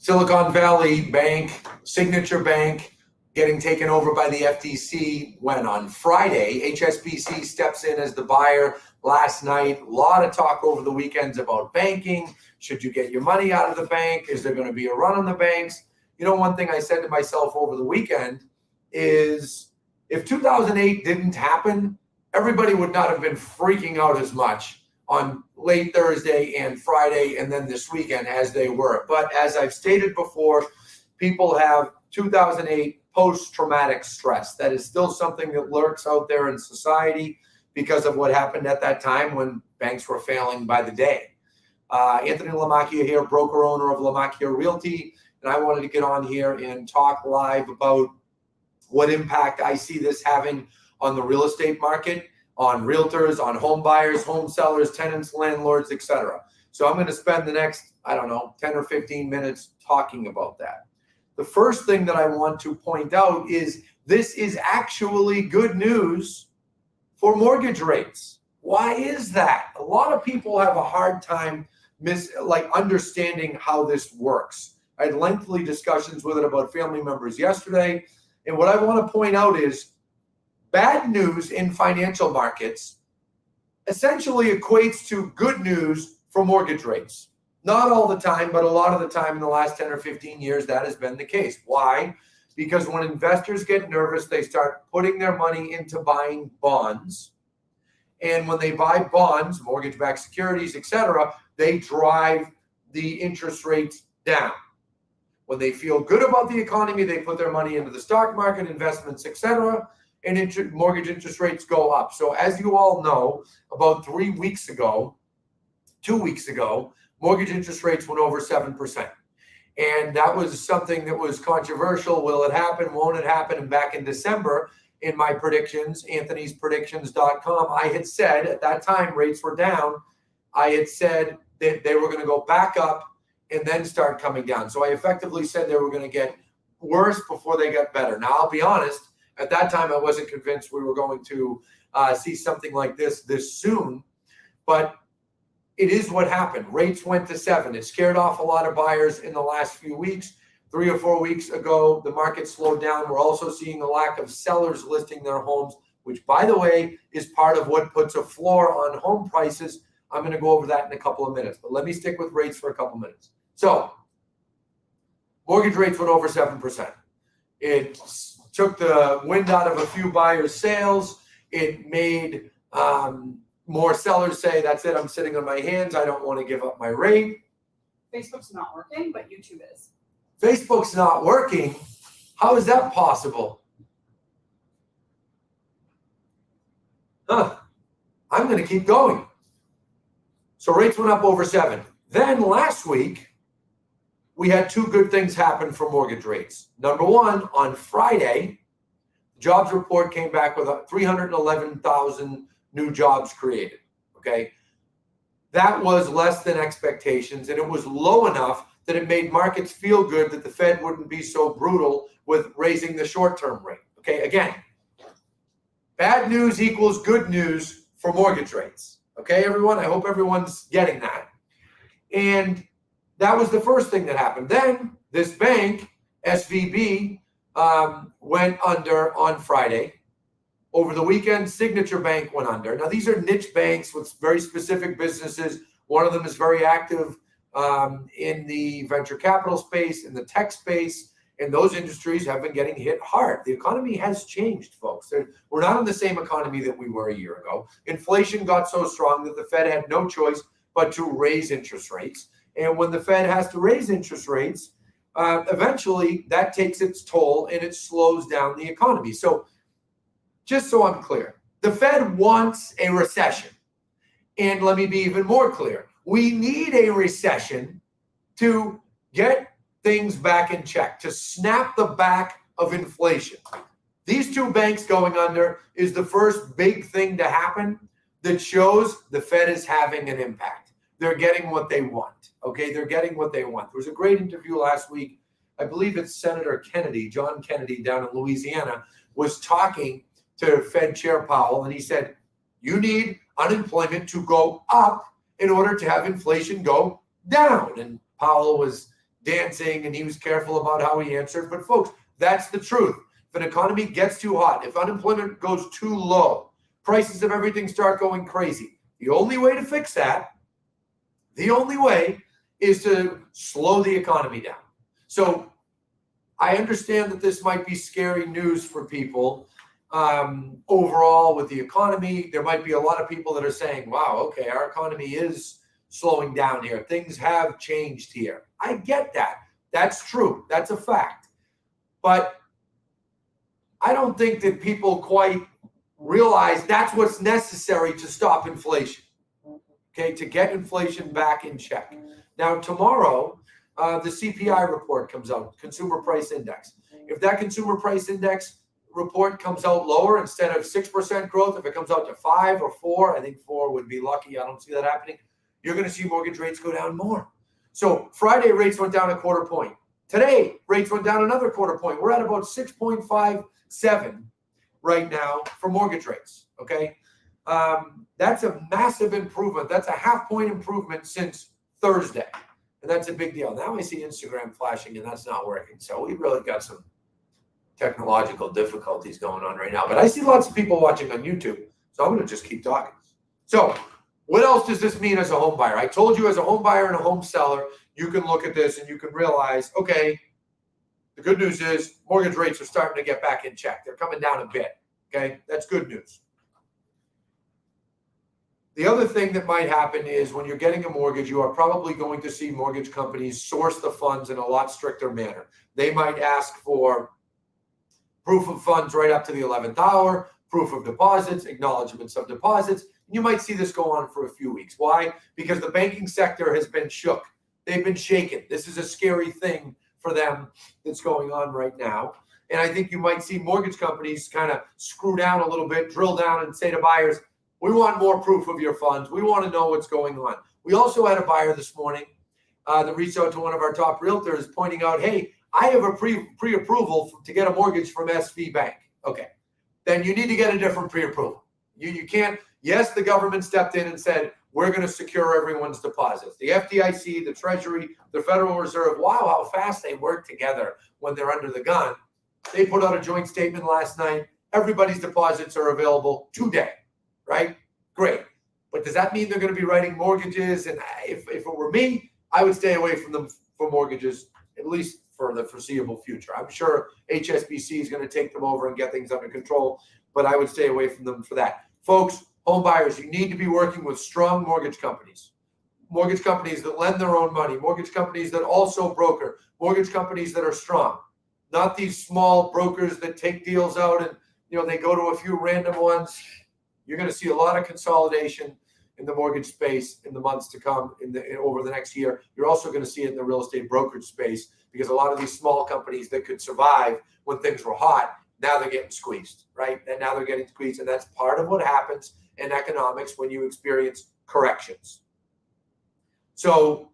Silicon Valley Bank, Signature Bank, getting taken over by the FTC when on Friday. HSBC steps in as the buyer last night. A lot of talk over the weekends about banking. Should you get your money out of the bank? Is there going to be a run on the banks? You know, one thing I said to myself over the weekend is if 2008 didn't happen, everybody would not have been freaking out as much on late Thursday and Friday and then this weekend as they were. But as I've stated before, people have 2008 post-traumatic stress. That is still something that lurks out there in society because of what happened at that time when banks were failing by the day. Anthony Lamacchia here, broker owner of Lamacchia Realty, and I wanted to get on here and talk live about what impact I see this having on the real estate market, on realtors, on home buyers, home sellers, tenants, landlords, etc. So I'm going to spend the next, 10 or 15 minutes talking about that. The first thing that I want to point out is this is actually good news for mortgage rates. Why is that? A lot of people have a hard time understanding how this works. I had lengthy discussions with it about family members yesterday. And what I want to point out is bad news in financial markets essentially equates to good news for mortgage rates. Not all the time, but a lot of the time in the last 10 or 15 years, that has been the case. Why? Because when investors get nervous, they start putting their money into buying bonds. And when they buy bonds, mortgage-backed securities, etc., they drive the interest rates down. When they feel good about the economy, they put their money into the stock market, investments, etc., and mortgage interest rates go up. So as you all know, about 2 weeks ago, mortgage interest rates went over 7%. And that was something that was controversial. Will it happen? Won't it happen? And back in December, in my predictions, anthonyspredictions.com, I had said at that time rates were down. I had said that they were going to go back up and then start coming down. So I effectively said they were going to get worse before they got better. Now, I'll be honest, at that time, I wasn't convinced we were going to see something like this soon, but it is what happened. Rates went to 7. It scared off a lot of buyers in the last few weeks. 3 or 4 weeks ago, the market slowed down. We're also seeing a lack of sellers listing their homes, which, by the way, is part of what puts a floor on home prices. I'm going to go over that in a couple of minutes, but let me stick with rates for a couple minutes. So mortgage rates went over 7%. It took the wind out of a few buyers' sails. It made more sellers say, that's it, I'm sitting on my hands. I don't want to give up my rate. Facebook's not working, but YouTube is. Facebook's not working? How is that possible? I'm going to keep going. So rates went up over 7. Then last week, we had 2 good things happen for mortgage rates. Number one, on Friday, jobs report came back with 311,000 new jobs created, okay? That was less than expectations, and it was low enough that it made markets feel good that the Fed wouldn't be so brutal with raising the short-term rate, okay? Again, bad news equals good news for mortgage rates, okay, everyone? I hope everyone's getting that. And that was the first thing that happened. Then this bank, SVB, went under on Friday. Over the weekend, Signature Bank went under. Now, these are niche banks with very specific businesses. One of them is very active in the venture capital space, in the tech space, and those industries have been getting hit hard. The economy has changed, folks. We're not in the same economy that we were a year ago. Inflation got so strong that the Fed had no choice but to raise interest rates. And when the Fed has to raise interest rates, eventually that takes its toll and it slows down the economy. So just so I'm clear, the Fed wants a recession. And let me be even more clear. We need a recession to get things back in check, to snap the back of inflation. These 2 banks going under is the first big thing to happen that shows the Fed is having an impact. They're getting what they want, okay? They're getting what they want. There was a great interview last week. I believe it's Senator Kennedy, John Kennedy down in Louisiana, was talking to Fed Chair Powell, and he said, you need unemployment to go up in order to have inflation go down. And Powell was dancing and he was careful about how he answered. But folks, that's the truth. If an economy gets too hot, if unemployment goes too low, prices of everything start going crazy, the only way to fix that, the only way is to slow the economy down. So I understand that this might be scary news for people. Overall with the economy, there might be a lot of people that are saying, wow, okay, our economy is slowing down here. Things have changed here. I get that. That's true. That's a fact. But I don't think that people quite realize that's what's necessary to stop inflation, okay, to get inflation back in check. Now, tomorrow, the CPI report comes out, Consumer Price Index. If that Consumer Price Index report comes out lower, instead of 6% growth, if it comes out to 5 or 4, I think 4 would be lucky. I don't see that happening. You're going to see mortgage rates go down more. So Friday rates went down a quarter point. Today rates went down another quarter point. We're at about 6.57 right now for mortgage rates. Okay, that's a massive improvement. That's a half point improvement since Thursday, and that's a big deal. Now I see Instagram flashing, and that's not working. So we really got some technological difficulties going on right now. But I see lots of people watching on YouTube, so I'm going to just keep talking. So what else does this mean as a home buyer? I told you as a home buyer and a home seller, you can look at this and you can realize, okay, the good news is mortgage rates are starting to get back in check. They're coming down a bit. Okay, that's good news. The other thing that might happen is when you're getting a mortgage, you are probably going to see mortgage companies source the funds in a lot stricter manner. They might ask for proof of funds right up to the 11th hour, proof of deposits, acknowledgments of deposits. You might see this go on for a few weeks. Why? Because the banking sector has been shook. They've been shaken. This is a scary thing for them that's going on right now. And I think you might see mortgage companies kind of screw down a little bit, drill down and say to buyers, we want more proof of your funds. We want to know what's going on. We also had a buyer this morning that reached out to one of our top realtors pointing out, hey, I have a pre-approval to get a mortgage from SV Bank. Okay, then you need to get a different pre-approval. You can't, yes, the government stepped in and said, we're going to secure everyone's deposits. The FDIC, the Treasury, the Federal Reserve, wow, how fast they work together when they're under the gun. They put out a joint statement last night. Everybody's deposits are available today, right? Great. But does that mean they're going to be writing mortgages? And if it were me, I would stay away from them for mortgages, at least for the foreseeable future. I'm sure HSBC is going to take them over and get things under control, but I would stay away from them for that. Folks, home buyers, you need to be working with strong mortgage companies that lend their own money, mortgage companies that also broker, mortgage companies that are strong, not these small brokers that take deals out and they go to a few random ones. You're going to see a lot of consolidation in the mortgage space in the months to come over the next year. You're also going to see it in the real estate brokerage space because a lot of these small companies that could survive when things were hot, now they're getting squeezed, right? And now they're getting squeezed. And that's part of what happens in economics when you experience corrections. So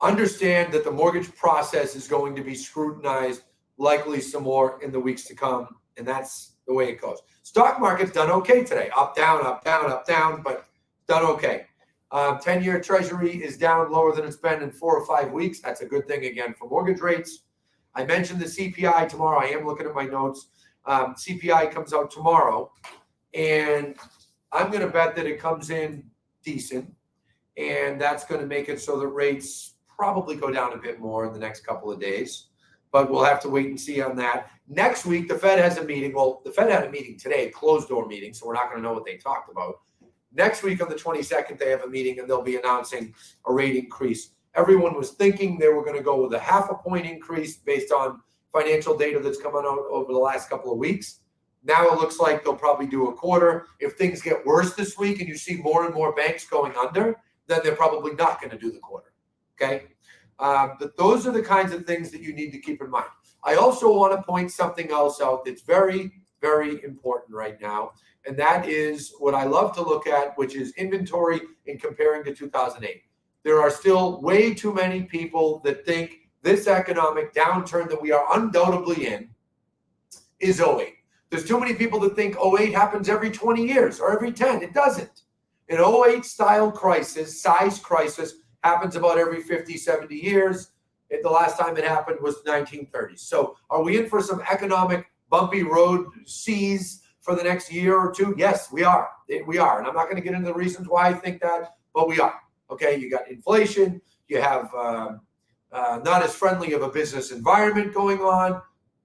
understand that the mortgage process is going to be scrutinized, likely some more in the weeks to come. And that's the way it goes. Stock market's done okay today. Up, down, up, down, up, down, but done okay. 10-year Treasury is down lower than it's been in 4 or 5 weeks. That's a good thing, again, for mortgage rates. I mentioned the CPI tomorrow. I am looking at my notes. CPI comes out tomorrow, and I'm going to bet that it comes in decent, and that's going to make it so that rates probably go down a bit more in the next couple of days, but we'll have to wait and see on that. Next week, the Fed has a meeting. Well, the Fed had a meeting today, closed-door meeting, so we're not going to know what they talked about. Next week on the 22nd, they have a meeting, and they'll be announcing a rate increase. Everyone was thinking they were going to go with a 0.5 point increase based on financial data that's come out over the last couple of weeks. Now it looks like they'll probably do 1/4. If things get worse this week and you see more and more banks going under, then they're probably not going to do the 1/4. Okay? But those are the kinds of things that you need to keep in mind. I also want to point something else out that's very, very important right now, and that is what I love to look at, which is inventory in comparing to 2008. There are still way too many people that think this economic downturn that we are undoubtedly in is 08. There's too many people that think 08 happens every 20 years or every 10. It doesn't. An 08 style crisis, size crisis, happens about every 50, 70 years. The last time it happened was 1930s. So are we in for some economic bumpy road seas for the next year or two? Yes, we are. We are. And I'm not going to get into the reasons why I think that, but we are. Okay, you got inflation. You have not as friendly of a business environment going on.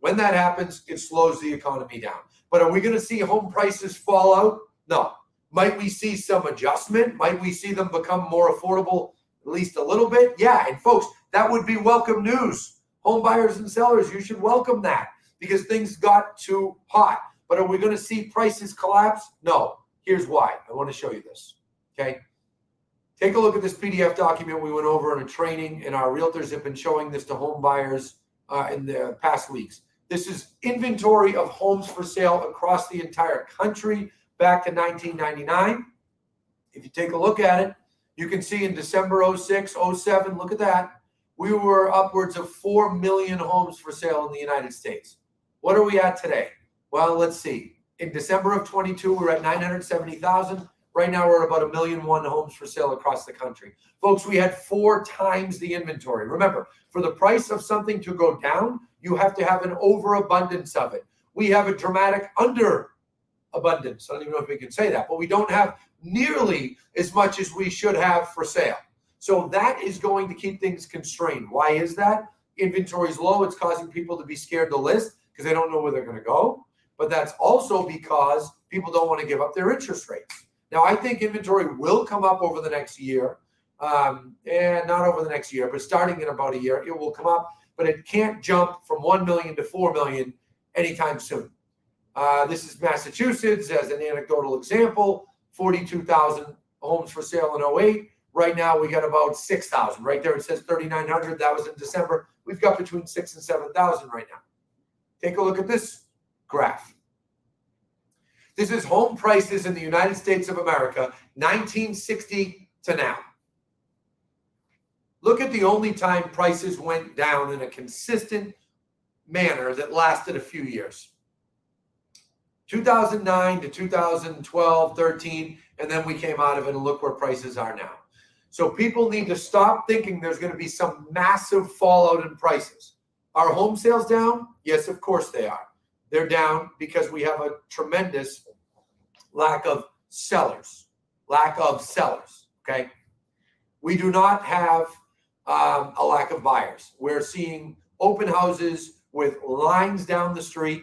When that happens, it slows the economy down. But are we going to see home prices fall out? No. Might we see some adjustment? Might we see them become more affordable at least a little bit? Yeah. And folks, that would be welcome news. Home buyers and sellers, you should welcome that because things got too hot. But are we going to see prices collapse? No. Here's why. I want to show you this. Okay. Take a look at this PDF document we went over in a training, and our realtors have been showing this to home buyers in the past weeks. This is inventory of homes for sale across the entire country back to 1999. If you take a look at it, you can see in December 06, 07, look at that. We were upwards of 4 million homes for sale in the United States. What are we at today? Well, let's see. In December of 22, we're at 970,000. Right now, we're at about 1,000,001 homes for sale across the country. Folks, we had 4 times the inventory. Remember, for the price of something to go down, you have to have an overabundance of it. We have a dramatic underabundance. I don't even know if we can say that, but we don't have nearly as much as we should have for sale. So that is going to keep things constrained. Why is that? Inventory is low. It's causing people to be scared to list because they don't know where they're going to go. But that's also because people don't want to give up their interest rates. Now, I think inventory will come up over the next year, and not over the next year, but starting in about a year, it will come up, but it can't jump from 1 million to 4 million anytime soon. This is Massachusetts as an anecdotal example, 42,000 homes for sale in 08. Right now, we got about 6,000. Right there, it says 3,900. That was in December. We've got between 6,000 and 7,000 right now. Take a look at this graph. This is home prices in the United States of America, 1960 to now. Look at the only time prices went down in a consistent manner that lasted a few years. 2009 to 2012, 13, and then we came out of it and look where prices are now. So people need to stop thinking there's going to be some massive fallout in prices. Are home sales down? Yes, of course they are. They're down because we have a tremendous lack of sellers, okay? We do not have a lack of buyers. We're seeing open houses with lines down the street,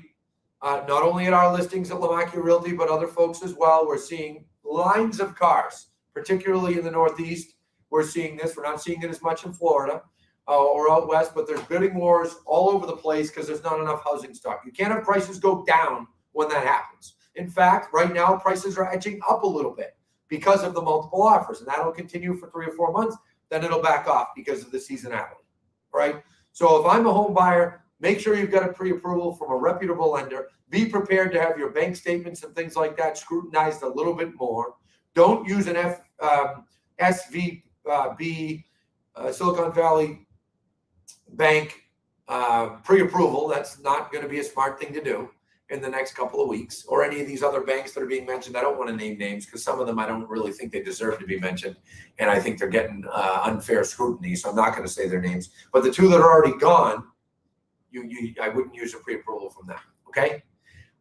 not only at our listings at Lamacchia Realty, but other folks as well. We're seeing lines of cars, particularly in the Northeast. We're seeing this. We're not seeing it as much in Florida or out west, but there's bidding wars all over the place because there's not enough housing stock. You can't have prices go down when that happens. In fact, right now, prices are edging up a little bit because of the multiple offers, and that'll continue for 3 or 4 months. Then it'll back off because of the seasonality, right? So if I'm a home buyer, make sure you've got a pre-approval from a reputable lender. Be prepared to have your bank statements and things like that scrutinized a little bit more. Don't use an SVB, Silicon Valley Bank pre-approval. That's not going to be a smart thing to do in the next couple of weeks, or any of these other banks that are being mentioned. I don't want to name names because some of them I don't really think they deserve to be mentioned, and I think they're getting unfair scrutiny, so I'm not going to say their names. But the 2 that are already gone, I wouldn't use a pre-approval from them, okay?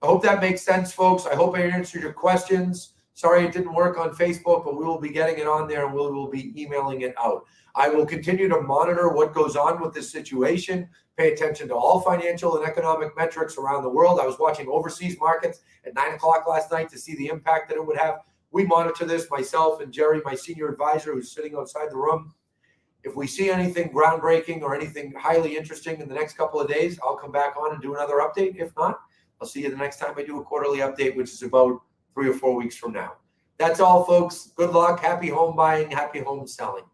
I hope that makes sense, folks. I hope I answered your questions. Sorry it didn't work on Facebook, but we will be getting it on there, and we will be emailing it out. I will continue to monitor what goes on with this situation, pay attention to all financial and economic metrics around the world. I was watching overseas markets at 9 o'clock last night to see the impact that it would have. We monitor this, myself and Jerry, my senior advisor, who's sitting outside the room. If we see anything groundbreaking or anything highly interesting in the next couple of days, I'll come back on and do another update. If not, I'll see you the next time I do a quarterly update, which is about 3 or 4 weeks from now. That's all, folks. Good luck. Happy home buying. Happy home selling.